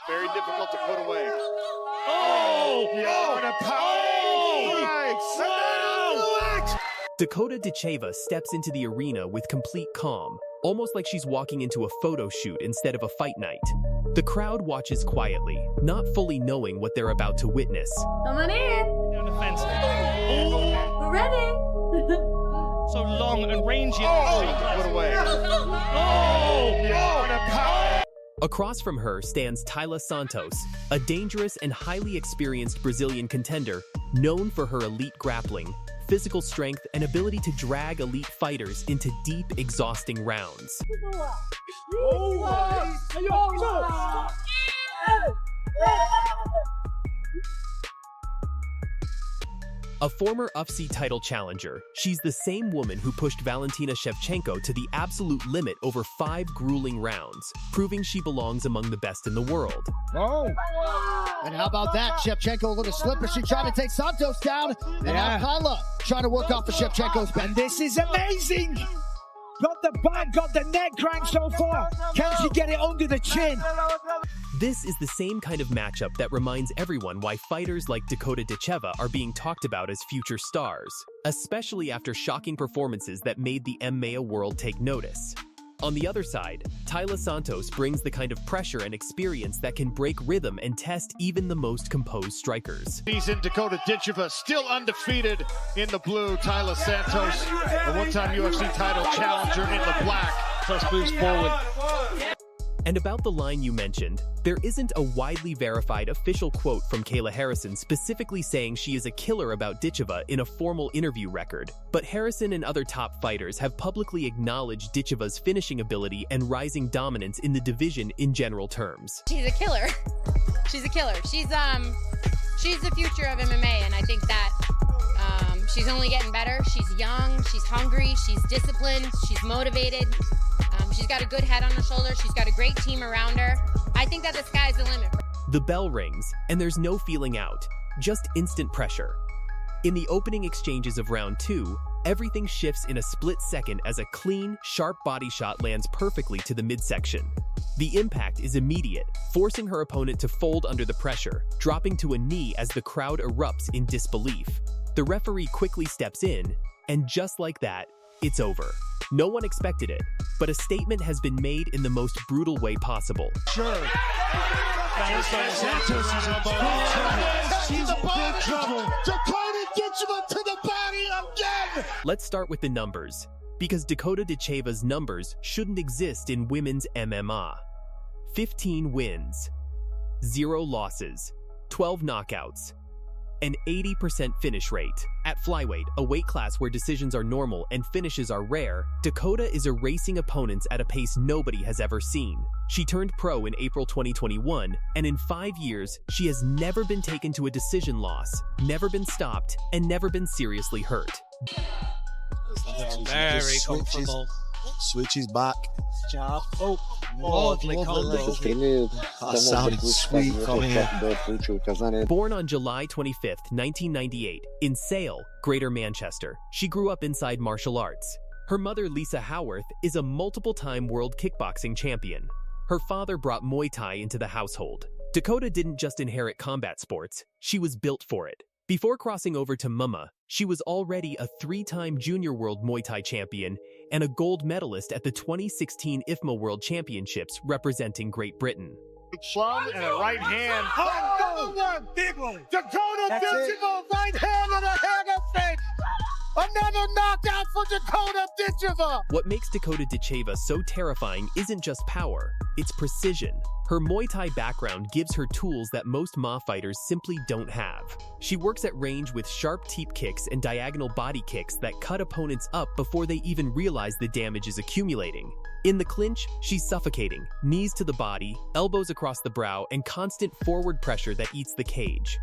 Very difficult to put away. Oh! Yeah, Dakota Ditcheva steps into the arena with complete calm, almost like she's walking into a photo shoot instead of a fight night. The crowd watches quietly, not fully knowing what they're about to witness. Come on in. Down the fence. Oh. We're ready. So long and rangy. Put away. Across from her stands Taila Santos, a dangerous and highly experienced Brazilian contender known for her elite grappling, physical strength, and ability to drag elite fighters into deep, exhausting rounds. A former UFC title challenger, she's the same woman who pushed Valentina Shevchenko to the absolute limit over 5 grueling rounds, proving she belongs among the best in the world. Oh! And how about that? Shevchenko a little slipper. She tried to take Santos down. And now Taila trying to work off of Shevchenko's back. And this is amazing! Got the back, got the neck crank so far. Can she get it under the chin? This is the same kind of matchup that reminds everyone why fighters like Dakota Ditcheva are being talked about as future stars, especially after shocking performances that made the MMA world take notice. On the other side, Taila Santos brings the kind of pressure and experience that can break rhythm and test even the most composed strikers. He's in Dakota Ditcheva, still undefeated in the blue. Taila Santos, the one-time UFC title challenger in the black. Plus moves forward. And about the line you mentioned, there isn't a widely verified official quote from Kayla Harrison specifically saying she is a killer about Ditcheva in a formal interview record, but Harrison and other top fighters have publicly acknowledged Ditcheva's finishing ability and rising dominance in the division in general terms. She's a killer. She's a killer. She's the future of MMA, and I think that she's only getting better. She's young, she's hungry, she's disciplined, she's motivated. She's got a good head on her shoulder. She's got a great team around her. I think that the sky's the limit. The bell rings, and there's no feeling out, just instant pressure. In the opening exchanges of round 2, everything shifts in a split second as a clean, sharp body shot lands perfectly to the midsection. The impact is immediate, forcing her opponent to fold under the pressure, dropping to a knee as the crowd erupts in disbelief. The referee quickly steps in, and just like that, it's over. No one expected it, but a statement has been made in the most brutal way possible. Sure. Santos is in trouble. She's in big trouble. Dakota Ditcheva to the body again! Let's start with the numbers, because Dakota Ditcheva's numbers shouldn't exist in women's MMA. 15 wins, 0 losses, 12 knockouts, an 80% finish rate. At flyweight, a weight class where decisions are normal and finishes are rare, Dakota is erasing opponents at a pace nobody has ever seen. She turned pro in April 2021, and in 5 years, she has never been taken to a decision loss, never been stopped, and never been seriously hurt. Very comfortable. Switches back. Jab. Oh, lovely combo. That sounded sweet from here. Born on July 25, 1998, in Sale, Greater Manchester, she grew up inside martial arts. Her mother, Lisa Howarth, is a multiple-time world kickboxing champion. Her father brought Muay Thai into the household. Dakota didn't just inherit combat sports, she was built for it. Before crossing over to MMA, she was already a 3-time Junior World Muay Thai champion and a gold medalist at the 2016 IFMA World Championships representing Great Britain. Plum and a right hand. Another one! Big one! Dakota Ditcheva, right hand and a hand fake! Another knockout for Dakota Ditcheva! What makes Dakota Ditcheva so terrifying isn't just power, it's precision. Her Muay Thai background gives her tools that most Ma fighters simply don't have. She works at range with sharp teep kicks and diagonal body kicks that cut opponents up before they even realize the damage is accumulating. In the clinch, she's suffocating, knees to the body, elbows across the brow, and constant forward pressure that eats the cage.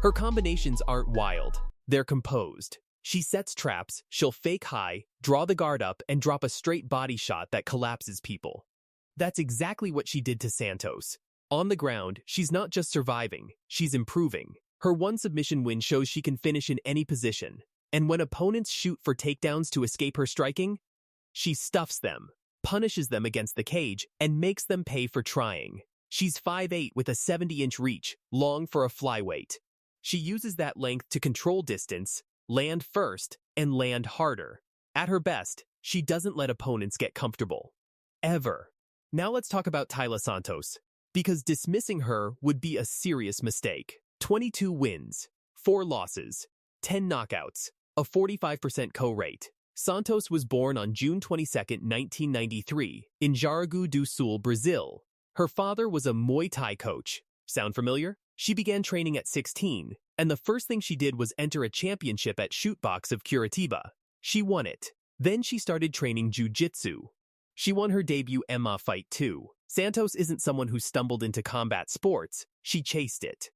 Her combinations aren't wild, they're composed. She sets traps, she'll fake high, draw the guard up, and drop a straight body shot that collapses people. That's exactly what she did to Santos. On the ground, she's not just surviving, she's improving. Her one submission win shows she can finish in any position. And when opponents shoot for takedowns to escape her striking, she stuffs them, punishes them against the cage, and makes them pay for trying. She's 5'8" with a 70-inch reach, long for a flyweight. She uses that length to control distance, land first, and land harder. At her best, she doesn't let opponents get comfortable. Ever. Now let's talk about Taila Santos, because dismissing her would be a serious mistake. 22 wins, 4 losses, 10 knockouts, a 45% co-rate. Santos was born on June 22, 1993, in Jaraguá do Sul, Brazil. Her father was a Muay Thai coach. Sound familiar? She began training at 16, and the first thing she did was enter a championship at Shootbox of Curitiba. She won it. Then she started training jiu-jitsu. She won her debut MMA fight too. Santos isn't someone who stumbled into combat sports, she chased it.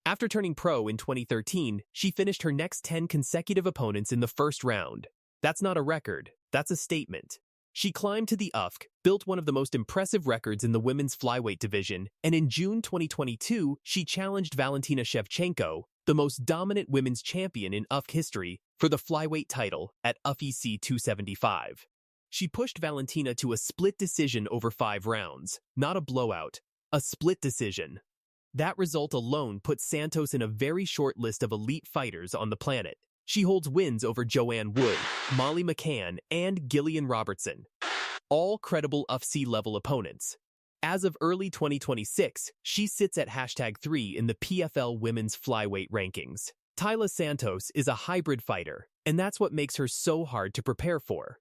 After turning pro in 2013, she finished her next 10 consecutive opponents in the first round. That's not a record, that's a statement. She climbed to the UFC, built one of the most impressive records in the women's flyweight division, and in June 2022, she challenged Valentina Shevchenko, the most dominant women's champion in UFC history, for the flyweight title at UFC 275. She pushed Valentina to a split decision over 5 rounds, not a blowout, a split decision. That result alone puts Santos in a very short list of elite fighters on the planet. She holds wins over Joanne Wood, Molly McCann, and Gillian Robertson, all credible UFC-level opponents. As of early 2026, she sits at #3 in the PFL Women's Flyweight rankings. Taila Santos is a hybrid fighter, and that's what makes her so hard to prepare for.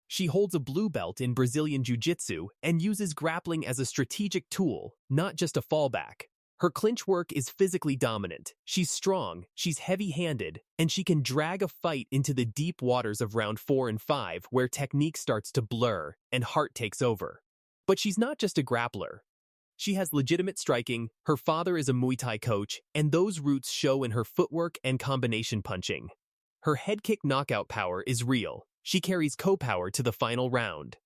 She holds a blue belt in Brazilian Jiu-Jitsu and uses grappling as a strategic tool, not just a fallback. Her clinch work is physically dominant. She's strong, she's heavy-handed, and she can drag a fight into the deep waters of round 4 and 5 where technique starts to blur and heart takes over. But she's not just a grappler. She has legitimate striking, her father is a Muay Thai coach, and those roots show in her footwork and combination punching. Her head kick knockout power is real. She carries co-power to the final round.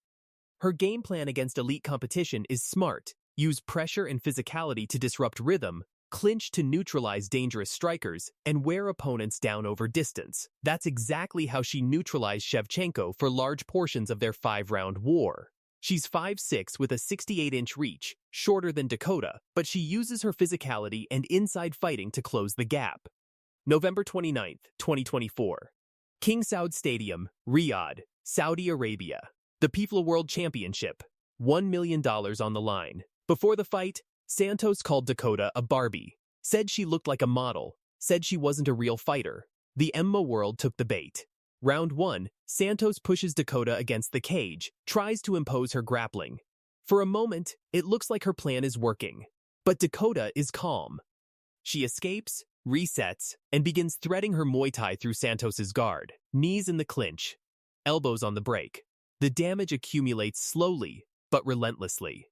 Her game plan against elite competition is smart. Use pressure and physicality to disrupt rhythm, clinch to neutralize dangerous strikers, and wear opponents down over distance. That's exactly how she neutralized Shevchenko for large portions of their 5-round war. She's 5'6" with a 68-inch reach, shorter than Dakota, but she uses her physicality and inside fighting to close the gap. November 29, 2024. King Saud Stadium, Riyadh, Saudi Arabia. The PFL World Championship. $1 million on the line. Before the fight, Santos called Dakota a Barbie, said she looked like a model, said she wasn't a real fighter. The MMA world took the bait. Round 1, Santos pushes Dakota against the cage, tries to impose her grappling. For a moment, it looks like her plan is working. But Dakota is calm. She escapes, resets, and begins threading her Muay Thai through Santos's guard. Knees in the clinch, elbows on the break. The damage accumulates slowly, but relentlessly.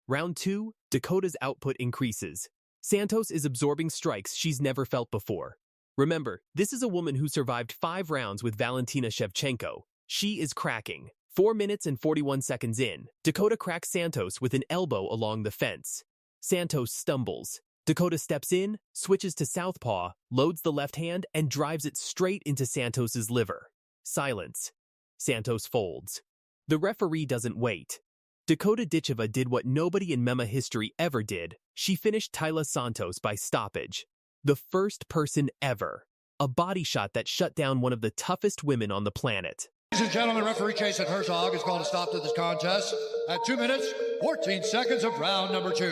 Round 2, Dakota's output increases. Santos is absorbing strikes she's never felt before. Remember, this is a woman who survived 5 rounds with Valentina Shevchenko. She is cracking. 4 minutes and 41 seconds in, Dakota cracks Santos with an elbow along the fence. Santos stumbles. Dakota steps in, switches to southpaw, loads the left hand, and drives it straight into Santos's liver. Silence. Santos folds. The referee doesn't wait. Dakota Ditcheva did what nobody in MMA history ever did. She finished Taila Santos by stoppage. The first person ever. A body shot that shut down one of the toughest women on the planet. Ladies and gentlemen, referee Jason Herzog has called a stop to this contest at 2 minutes, 14 seconds of round number 2.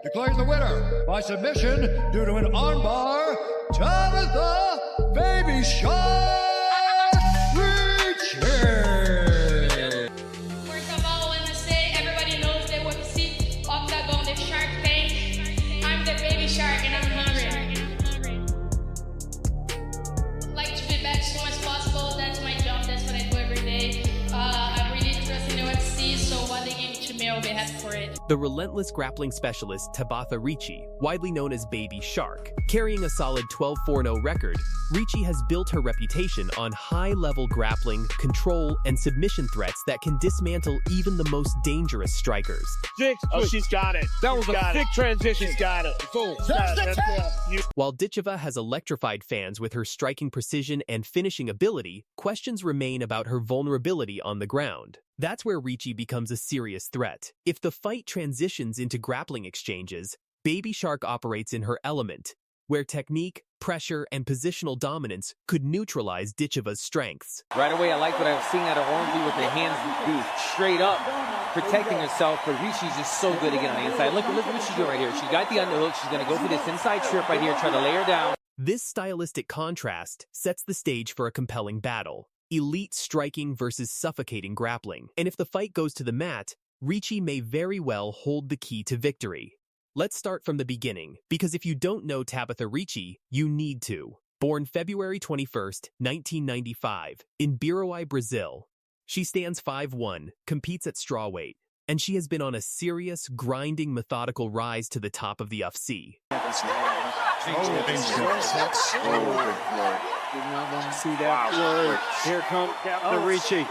Declares the winner by submission due to an armbar, Tabatha Baby Shot Ricci. First of all, I want to say everybody knows that when you see Octagon, the shark tank, I'm the baby shark and I'm hungry. Like to be back as soon as possible. That's my job. That's what I do every day. I'm really interested in UFC, so what they give to me, I'll be happy. for it. The relentless grappling specialist Tabatha Ricci, widely known as Baby Shark. Carrying a solid 12-4-0 record, Ricci has built her reputation on high-level grappling, control, and submission threats that can dismantle even the most dangerous strikers. Oh, she's got it. That was a thick transition. She's got it. While Ditcheva has electrified fans with her striking precision and finishing ability, questions remain about her vulnerability on the ground. That's where Ricci becomes a serious threat. If the fight transitions into grappling exchanges, Baby Shark operates in her element, where technique, pressure, and positional dominance could neutralize Ditcheva's strengths. Right away, I like what I'm seeing out of Ormsby with the hands straight up, protecting herself, but Ricci's just so good again on the inside. Look what she's doing right here. She got the underhook. She's going to go for this inside trip right here, try to lay her down. This stylistic contrast sets the stage for a compelling battle. Elite striking versus suffocating grappling. And if the fight goes to the mat, Ricci may very well hold the key to victory. Let's start from the beginning, because if you don't know Tabatha Ricci, you need to. Born February 21st, 1995, in Birouai, Brazil. She stands 5'1", competes at strawweight, and she has been on a serious, grinding, methodical rise to the top of the UFC. See that? Here comes Tabatha Ricci.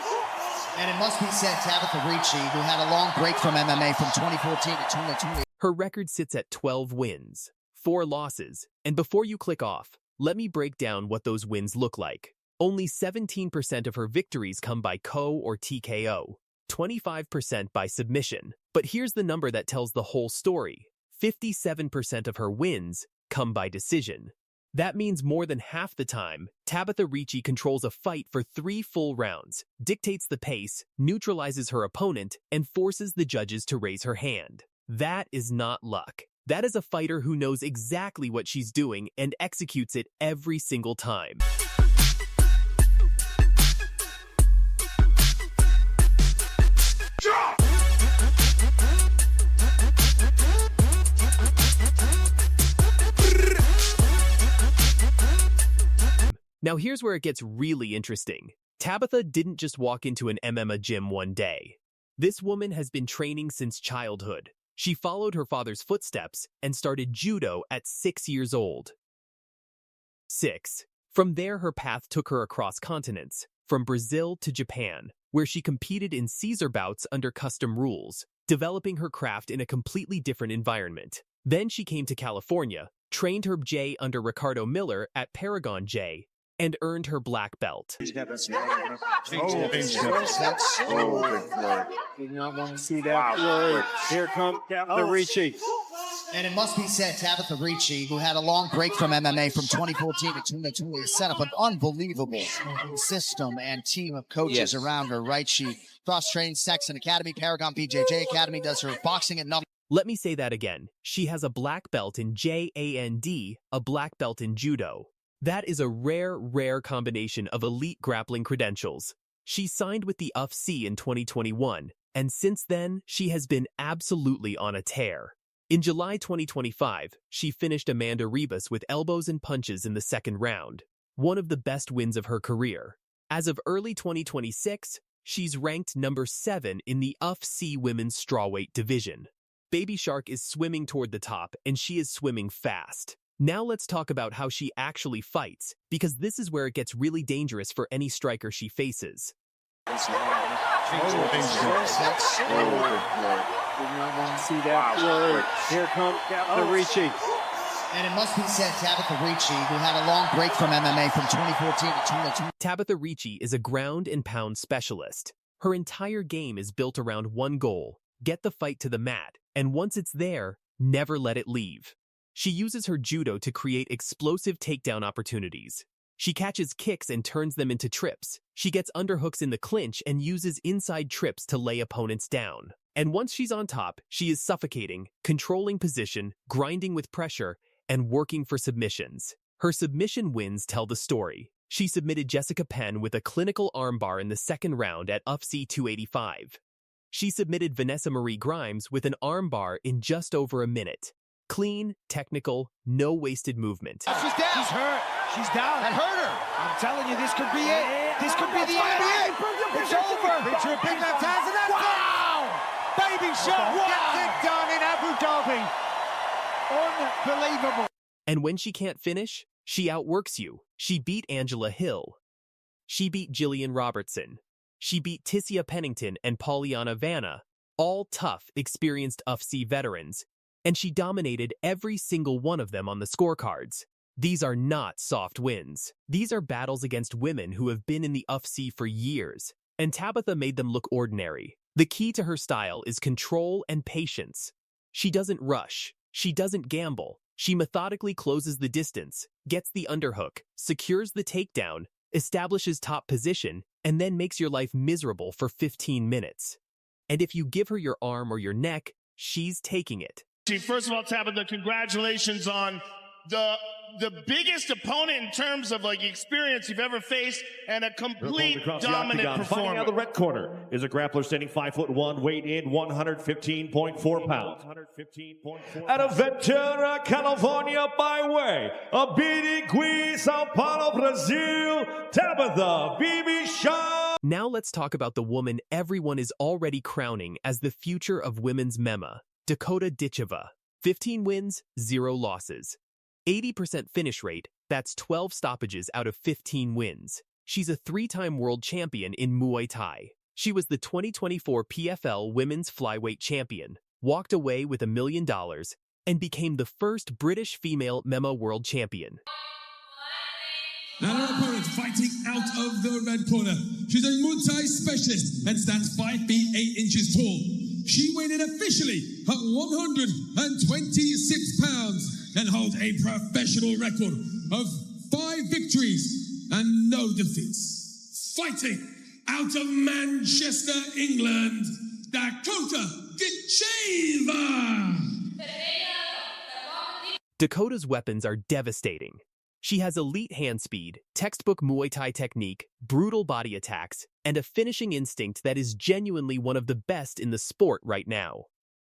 And it must be said, Tabatha Ricci, who had a long break from MMA from 2014 to 2020. Her record sits at 12 wins, 4 losses, and before you click off, let me break down what those wins look like. Only 17% of her victories come by KO or TKO, 25% by submission. But here's the number that tells the whole story. 57% of her wins come by decision. That means more than half the time, Tabatha Ricci controls a fight for 3 full rounds, dictates the pace, neutralizes her opponent, and forces the judges to raise her hand. That is not luck. That is a fighter who knows exactly what she's doing and executes it every single time. Now here's where it gets really interesting. Tabatha didn't just walk into an MMA gym one day. This woman has been training since childhood. She followed her father's footsteps and started judo at 6 years old. 6. From there, her path took her across continents, from Brazil to Japan, where she competed in Caesar bouts under custom rules, developing her craft in a completely different environment. Then she came to California, trained her J under Ricardo Miller at Paragon J, and earned her black belt. See that? Here comes Tabatha Ricci. And it must be said, Tabatha Ricci, who had a long break from MMA from 2014 to 2020, set up an unbelievable system and team of coaches around her, right? She cross-trains Saxon Academy, Paragon BJJ Academy, does her boxing and Let me say that again. She has a black belt in JAND, a black belt in judo. That is a rare combination of elite grappling credentials. She signed with the UFC in 2021, and since then, she has been absolutely on a tear. In July 2025, she finished Amanda Ribas with elbows and punches in the second round, one of the best wins of her career. As of early 2026, she's ranked number 7 in the UFC women's strawweight division. Baby Shark is swimming toward the top, and she is swimming fast. Now let's talk about how she actually fights, because this is where it gets really dangerous for any striker she faces. See that? Here comes Tabatha Ricci. And it must be said, Tabatha Ricci, who had a long break from MMA from 2014 to 2020. Tabatha Ricci is a ground and pound specialist. Her entire game is built around one goal: get the fight to the mat, and once it's there, never let it leave. She uses her judo to create explosive takedown opportunities. She catches kicks and turns them into trips. She gets underhooks in the clinch and uses inside trips to lay opponents down. And once she's on top, she is suffocating, controlling position, grinding with pressure, and working for submissions. Her submission wins tell the story. She submitted Jessica Penn with a clinical armbar in the second round at UFC 285. She submitted Vanessa Marie Grimes with an armbar in just over a minute. Clean, technical, no wasted movement. She's down. She's hurt. She's down. That hurt her. I'm telling you, this could be it. This could be the NBA. It's over. Wow. baby shot. Gets it done in Abu Dhabi. Unbelievable. And when she can't finish, she outworks you. She beat Angela Hill. She beat Jillian Robertson. She beat Tissia Pennington and Polyana Vanna, all tough, experienced UFC veterans, and she dominated every single one of them on the scorecards. These are not soft wins. These are battles against women who have been in the UFC for years, and Tabatha made them look ordinary. The key to her style is control and patience. She doesn't rush. She doesn't gamble. She methodically closes the distance, gets the underhook, secures the takedown, establishes top position, and then makes your life miserable for 15 minutes. And if you give her your arm or your neck, she's taking it. First of all, Tabatha, congratulations on the biggest opponent in terms of experience you've ever faced and a complete dominant performance. Fighting out of the red corner is a grappler standing 5'1", weight in 115.4 pounds. Out of Ventura, California, by way of Birigui, Sao Paulo, Brazil, Tabatha Ricci. Now let's talk about the woman everyone is already crowning as the future of women's MMA, Dakota Ditcheva. 15 wins, 0 losses. 80% finish rate, that's 12 stoppages out of 15 wins. She's a 3-time world champion in Muay Thai. She was the 2024 PFL Women's Flyweight Champion, walked away with $1 million, and became the first British female MMA World Champion. And her opponent fighting out of the red corner. She's a Muay Thai specialist and stands 5 feet 8 inches tall. She weighed in officially at 126 pounds and holds a professional record of 5 victories and no defeats. Fighting out of Manchester, England, Dakota Ditcheva. Dakota's weapons are devastating. She has elite hand speed, textbook Muay Thai technique, brutal body attacks, and a finishing instinct that is genuinely one of the best in the sport right now.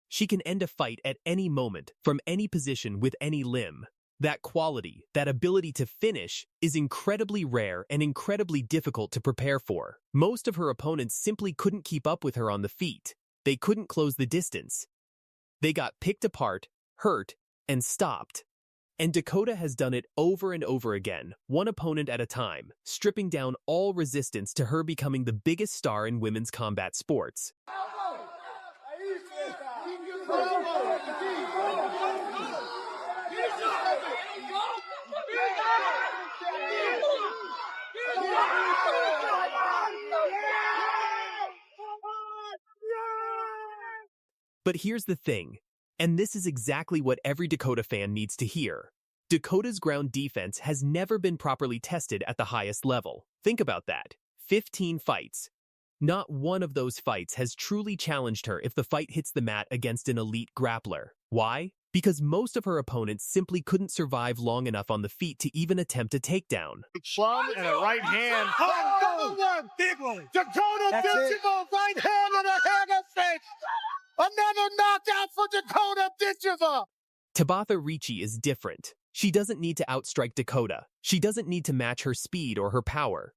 She can end a fight at any moment, from any position with any limb. That quality, that ability to finish, is incredibly rare and incredibly difficult to prepare for. Most of her opponents simply couldn't keep up with her on the feet. They couldn't close the distance. They got picked apart, hurt, and stopped. And Dakota has done it over and over again, one opponent at a time, stripping down all resistance to her becoming the biggest star in women's combat sports. But here's the thing. And this is exactly what every Dakota fan needs to hear. Dakota's ground defense has never been properly tested at the highest level. Think about that. 15 fights. Not one of those fights has truly challenged her if the fight hits the mat against an elite grappler. Why? Because most of her opponents simply couldn't survive long enough on the feet to even attempt a takedown. Plum and a right hand. Oh, another one. Big one. Dakota Ditcheva, right hand and a hammer fist. Another knockout for Dakota Ditcheva. Tabatha Ricci is different. She doesn't need to outstrike Dakota. She doesn't need to match her speed or her power.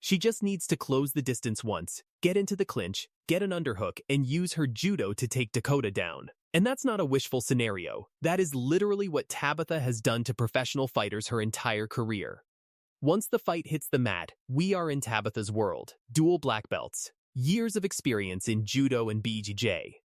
She just needs to close the distance once, get into the clinch, get an underhook, and use her judo to take Dakota down. And that's not a wishful scenario. That is literally what Tabatha has done to professional fighters her entire career. Once the fight hits the mat, we are in Tabatha's world. Dual black belts, years of experience in judo and BJJ.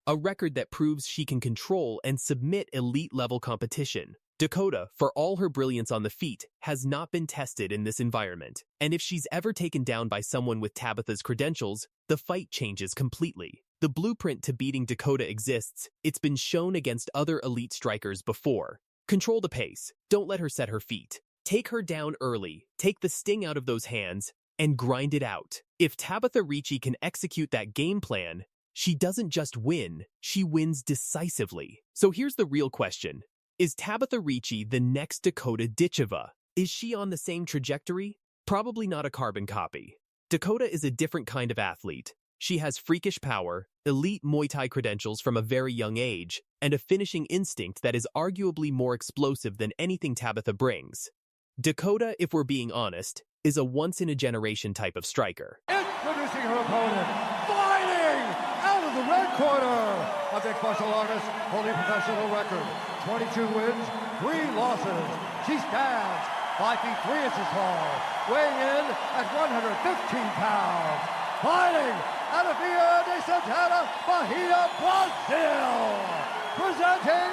A record that proves she can control and submit elite-level competition. Dakota, for all her brilliance on the feet, has not been tested in this environment. And if she's ever taken down by someone with Tabatha's credentials, the fight changes completely. The blueprint to beating Dakota exists. It's been shown against other elite strikers before. Control the pace. Don't let her set her feet. Take her down early. Take the sting out of those hands and grind it out. If Tabatha Ricci can execute that game plan, she doesn't just win, she wins decisively. So here's the real question. Is Tabatha Ricci the next Dakota Ditcheva? Is she on the same trajectory? Probably not a carbon copy. Dakota is a different kind of athlete. She has freakish power, elite Muay Thai credentials from a very young age, and a finishing instinct that is arguably more explosive than anything Tabatha brings. Dakota, if we're being honest, is a once-in-a-generation type of striker. Introducing her opponent, fighting out of the red corner, a mixed martial artist holding professional record, 22 wins, 3 losses. She stands 5 feet 3 inches tall, weighing in at 115 pounds. Fighting out of Rio de Santana, Bahia, Brazil, presenting